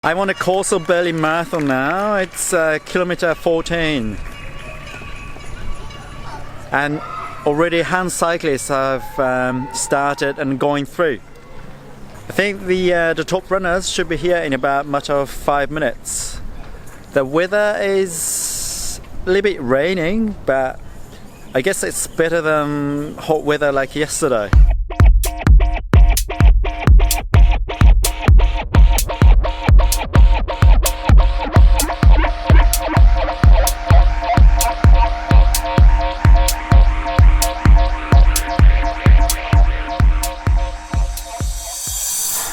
I'm on a Corso Belli marathon now. It's kilometer 14. And already hand cyclists have started and going through. I think the top runners should be here in about a matter of 5 minutes. The weather is a little bit raining, but I guess it's better than hot weather like yesterday.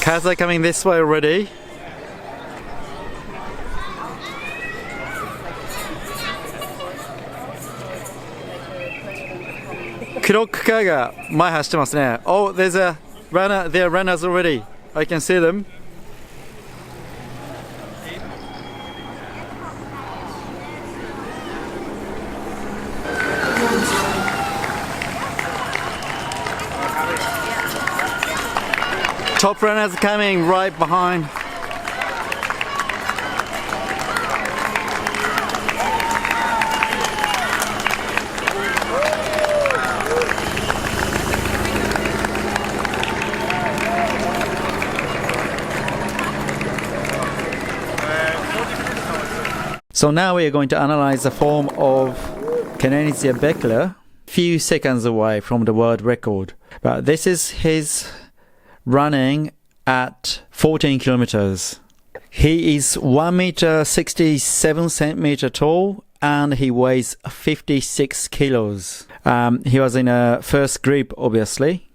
Cars are coming this way already.黒くカーが前走ってますね。Oh, there's a runner. There are runners already. I can see them. Top runners coming right behind. So now we are going to analyze the form of Kenenisa Bekele, few seconds away from the world record. But this is his running at 14 kilometers. He is 1 meter 67 centimeter tall and he weighs 56 kilos. He was in a first group, obviously,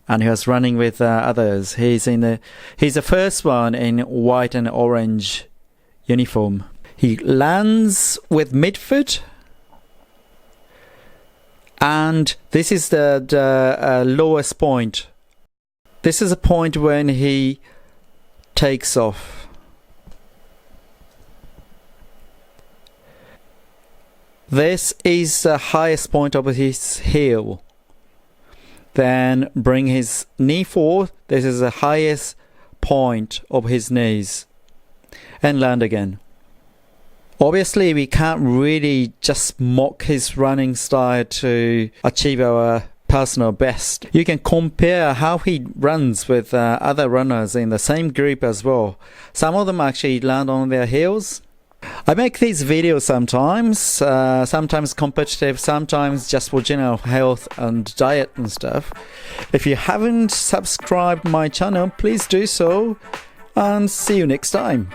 and he was running with others. He's the first one in white and orange uniform. He lands with midfoot, and this is the lowest point. This is a point when he takes off. This is the highest point of his heel. Then bring his knee forward. This is the highest point of his knees. And land again. Obviously, we can't really just mock his running style to achieve our personal best. You can compare how he runs with other runners in the same group as well. Some of them actually land on their heels. I make these videos sometimes competitive, sometimes just for general health and diet and stuff. If you haven't subscribed my channel, please do so, and see you next time.